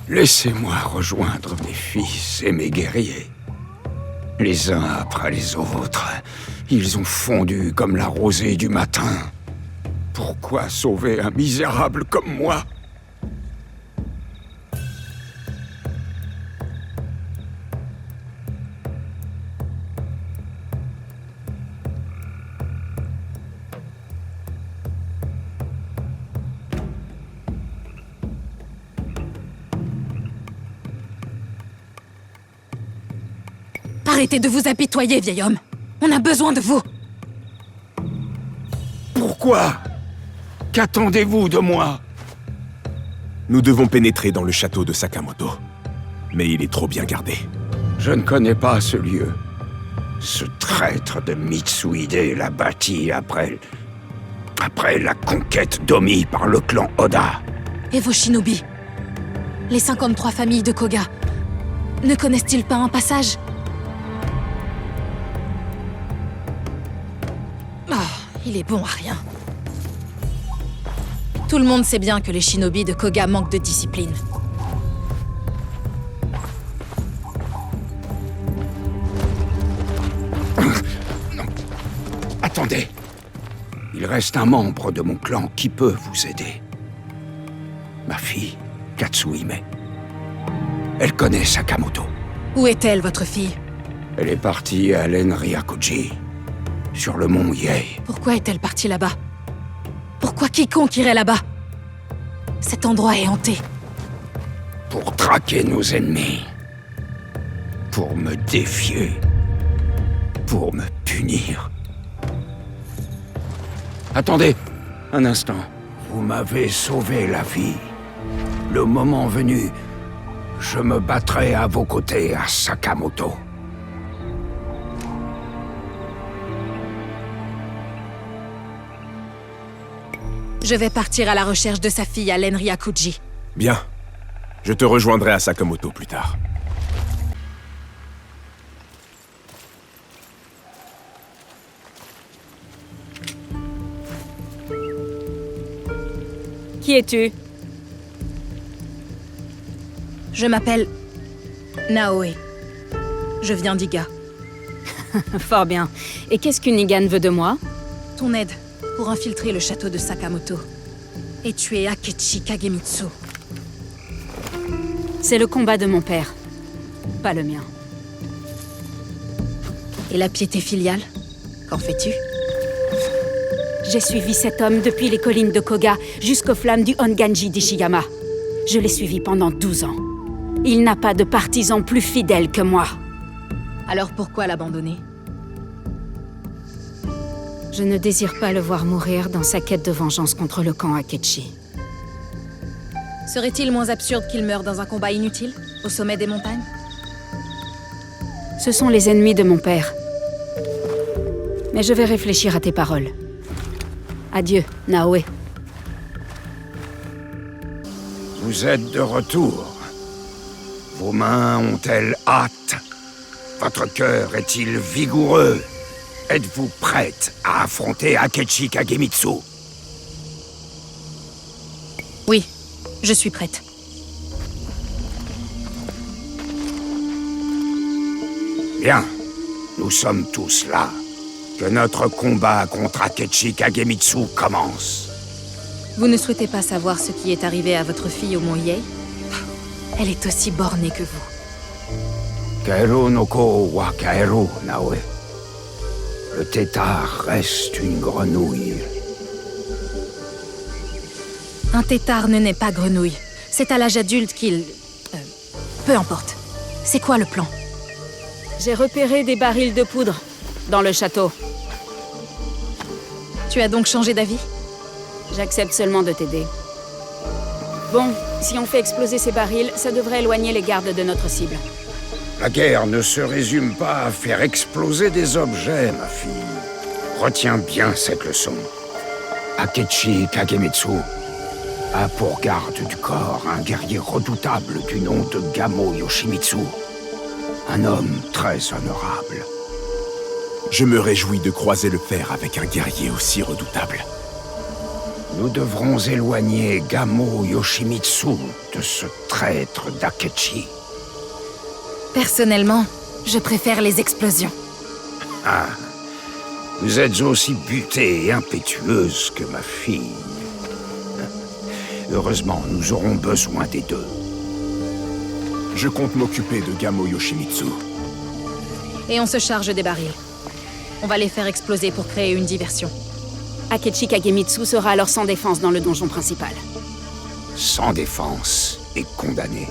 Laissez-moi rejoindre mes fils et mes guerriers. Les uns après les autres, ils ont fondu comme la rosée du matin. Pourquoi sauver un misérable comme moi? Arrêtez de vous apitoyer, vieil homme. On a besoin de vous. Pourquoi? Qu'attendez-vous de moi? Nous devons pénétrer dans le château de Sakamoto. Mais il est trop bien gardé. Je ne connais pas ce lieu. Ce traître de Mitsuhide l'a bâti après la conquête d'Omi par le clan Oda. Et vos shinobi? Les 53 familles de Koga, ne connaissent-ils pas un passage? Il est bon à rien. Tout le monde sait bien que les shinobi de Koga manquent de discipline. Non. Attendez. Il reste un membre de mon clan qui peut vous aider. Ma fille, Katsuhime. Elle connaît Sakamoto. Où est-elle, votre fille? Elle est partie à l'Enryakuji, sur le mont Yei. Pourquoi est-elle partie là-bas? Pourquoi quiconque irait là-bas? Cet endroit est hanté. Pour traquer nos ennemis. Pour me défier. Pour me punir. Attendez, un instant. Vous m'avez sauvé la vie. Le moment venu, je me battrai à vos côtés à Sakamoto. Je vais partir à la recherche de sa fille à l'Enryakuji. Bien. Je te rejoindrai à Sakamoto plus tard. Qui es-tu? Je m'appelle Naoe. Je viens d'Iga. Fort bien. Et qu'est-ce qu'une Igan veut de moi? Ton aide pour infiltrer le château de Sakamoto et tuer Akechi Kagemitsu. C'est le combat de mon père, pas le mien. Et la piété filiale? Qu'en fais-tu? J'ai suivi cet homme depuis les collines de Koga jusqu'aux flammes du Honganji d'Ishigama. Je l'ai suivi pendant 12 ans. Il n'a pas de partisan plus fidèle que moi. Alors pourquoi l'abandonner? Je ne désire pas le voir mourir dans sa quête de vengeance contre le camp Akechi. Serait-il moins absurde qu'il meure dans un combat inutile, au sommet des montagnes? Ce sont les ennemis de mon père. Mais je vais réfléchir à tes paroles. Adieu, Naoe. Vous êtes de retour. Vos mains ont-elles hâte? Votre cœur est-il vigoureux? Êtes-vous prête à affronter Akechi Kagemitsu? Oui, je suis prête. Bien, nous sommes tous là. Que notre combat contre Akechi Kagemitsu commence. Vous ne souhaitez pas savoir ce qui est arrivé à votre fille au mont Yei? Elle est aussi bornée que vous. Kaeru no ko wa kaeru, Naoe. Le tétard reste une grenouille. Un tétard ne naît pas grenouille. C'est à l'âge adulte qu'il... peu importe. C'est quoi le plan? J'ai repéré des barils de poudre dans le château. Tu as donc changé d'avis? J'accepte seulement de t'aider. Bon, si on fait exploser ces barils, ça devrait éloigner les gardes de notre cible. La guerre ne se résume pas à faire exploser des objets, ma fille. Retiens bien cette leçon. Akechi Kagemitsu a pour garde du corps un guerrier redoutable du nom de Gamo Yoshimitsu. Un homme très honorable. Je me réjouis de croiser le fer avec un guerrier aussi redoutable. Nous devrons éloigner Gamo Yoshimitsu de ce traître d'Akechi. Personnellement, je préfère les explosions. Ah, vous êtes aussi butée et impétueuse que ma fille. Heureusement, nous aurons besoin des deux. Je compte m'occuper de Gamo Yoshimitsu. Et on se charge des barils. On va les faire exploser pour créer une diversion. Akechi Kagemitsu sera alors sans défense dans le donjon principal. Sans défense et condamné.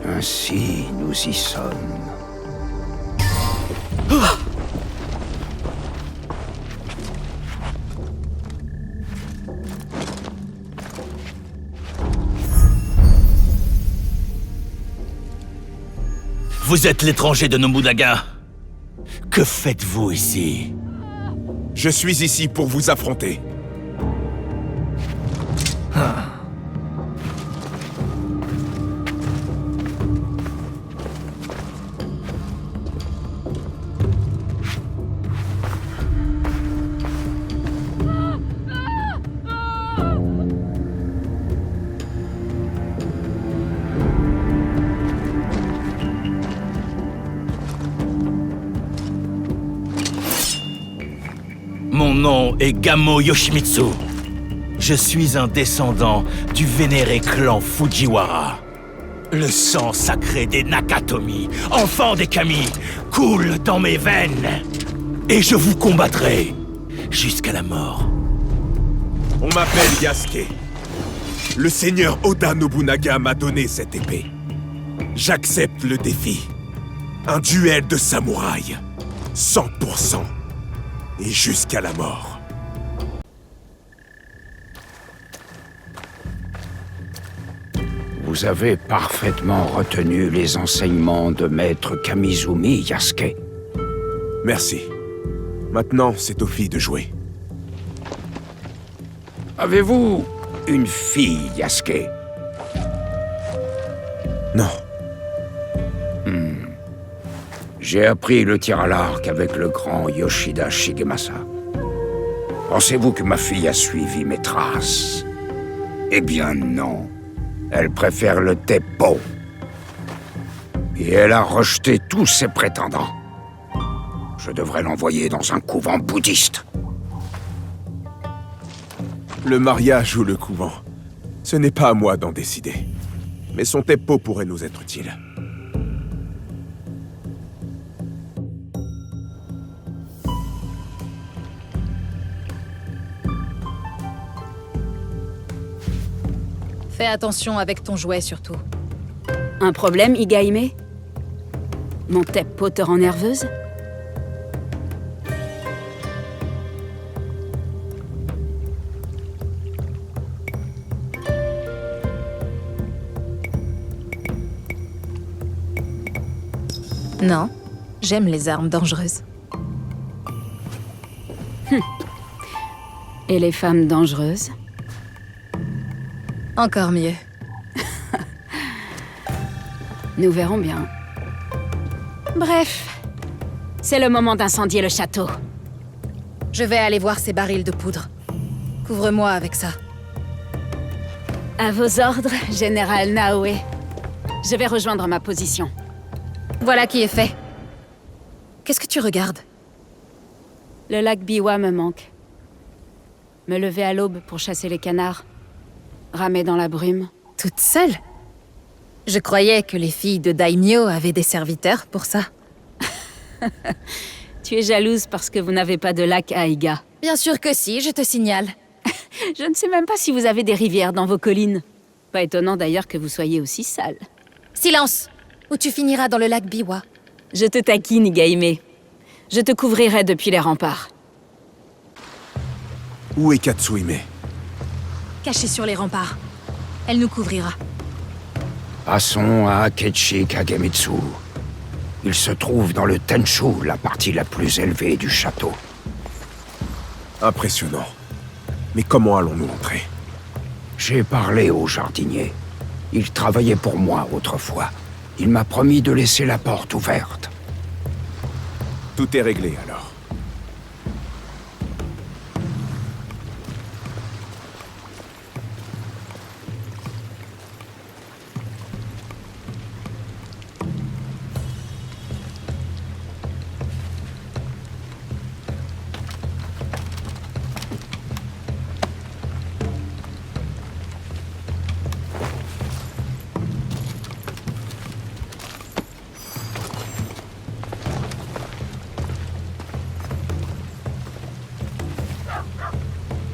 Ainsi, nous y sommes. Vous êtes l'étranger de Nobunaga. Que faites-vous ici? Je suis ici pour vous affronter. Mon nom est Gamo Yoshimitsu. Je suis un descendant du vénéré clan Fujiwara. Le sang sacré des Nakatomi, enfants des Kami, coule dans mes veines. Et je vous combattrai jusqu'à la mort. On m'appelle Yasuke. Le seigneur Oda Nobunaga m'a donné cette épée. J'accepte le défi. Un duel de samouraï. 100%. Et jusqu'à la mort. Vous avez parfaitement retenu les enseignements de Maître Kamizumi, Yasuke. Merci. Maintenant, c'est aux filles de jouer. Avez-vous une fille, Yasuke? Non. J'ai appris le tir à l'arc avec le grand Yoshida Shigemasa. Pensez-vous que ma fille a suivi mes traces? Eh bien non. Elle préfère le teppo. Et elle a rejeté tous ses prétendants. Je devrais l'envoyer dans un couvent bouddhiste. Le mariage ou le couvent, ce n'est pas à moi d'en décider. Mais son teppo pourrait nous être utile. Fais attention avec ton jouet, surtout. Un problème, Igaime? Mon teppo te rend nerveuse? Non, j'aime les armes dangereuses. Et les femmes dangereuses? Encore mieux. Nous verrons bien. Bref, c'est le moment d'incendier le château. Je vais aller voir ces barils de poudre. Couvre-moi avec ça. À vos ordres, Général Naoe. Je vais rejoindre ma position. Voilà qui est fait. Qu'est-ce que tu regardes? Le lac Biwa me manque. Me lever à l'aube pour chasser les canards. Ramer dans la brume. Toute seule? Je croyais que les filles de Daimyo avaient des serviteurs pour ça. Tu es jalouse parce que vous n'avez pas de lac à Iga. Bien sûr que si, je te signale. Je ne sais même pas si vous avez des rivières dans vos collines. Pas étonnant d'ailleurs que vous soyez aussi sale. Silence! Ou tu finiras dans le lac Biwa. Je te taquine, Igaime. Je te couvrirai depuis les remparts. Où est Katsuhime? Cachée sur les remparts. Elle nous couvrira. Passons à Akechi Kagemitsu. Il se trouve dans le Tenchu, la partie la plus élevée du château. Impressionnant. Mais comment allons-nous entrer? J'ai parlé au jardinier. Il travaillait pour moi autrefois. Il m'a promis de laisser la porte ouverte. Tout est réglé alors.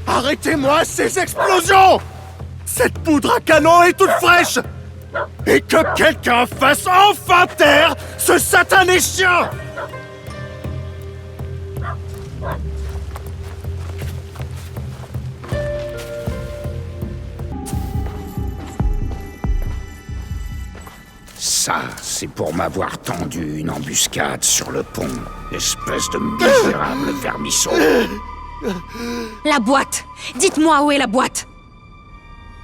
Arrêtez-moi ces explosions! Cette poudre à canon est toute fraîche! Et que quelqu'un fasse enfin taire ce satané chien! Ça, c'est pour m'avoir tendu une embuscade sur le pont, espèce de misérable vermisseau. La boîte! Dites-moi où est la boîte!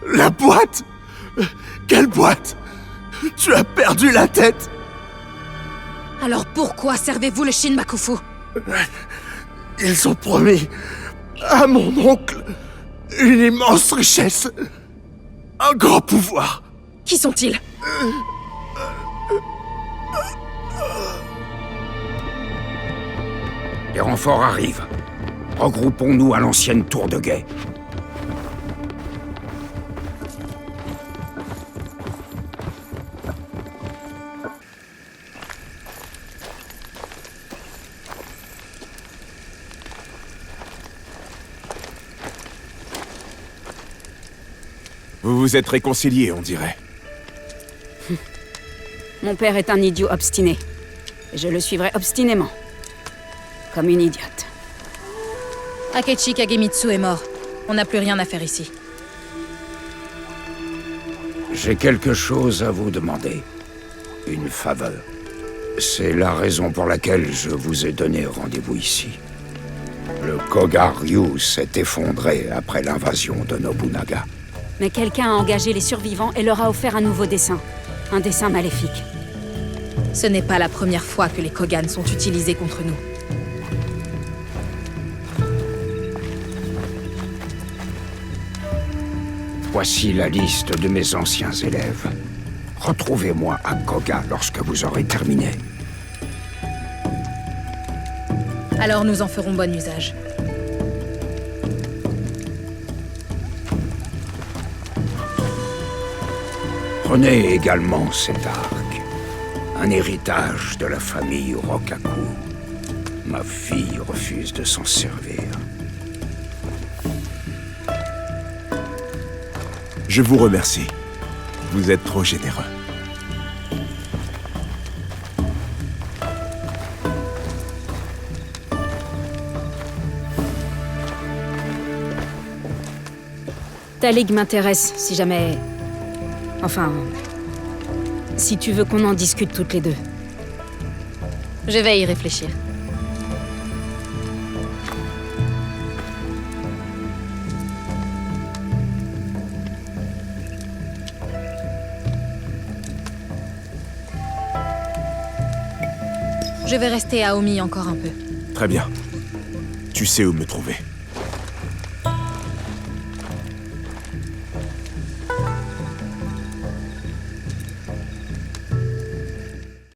La boîte? Quelle boîte? Tu as perdu la tête? Alors pourquoi servez-vous le Shinbakufu? Ils ont promis à mon oncle une immense richesse, un grand pouvoir. Qui sont-ils? Les renforts arrivent. Regroupons-nous à l'ancienne tour de guet. Vous vous êtes réconciliés, on dirait. Mon père est un idiot obstiné. Et je le suivrai obstinément. Comme une idiote. Akechi Kagemitsu est mort. On n'a plus rien à faire ici. J'ai quelque chose à vous demander. Une faveur. C'est la raison pour laquelle je vous ai donné rendez-vous ici. Le Koga Ryu s'est effondré après l'invasion de Nobunaga. Mais quelqu'un a engagé les survivants et leur a offert un nouveau dessin. Un dessin maléfique. Ce n'est pas la première fois que les Kogan sont utilisés contre nous. Voici la liste de mes anciens élèves. Retrouvez-moi à Koga lorsque vous aurez terminé. Alors nous en ferons bon usage. Prenez également cet arc. Un héritage de la famille Rokaku. Ma fille refuse de s'en servir. Je vous remercie. Vous êtes trop généreux. Ta ligue m'intéresse, si jamais... Enfin... Si tu veux qu'on en discute toutes les deux. Je vais y réfléchir. Je vais rester à Omi encore un peu. Très bien. Tu sais où me trouver.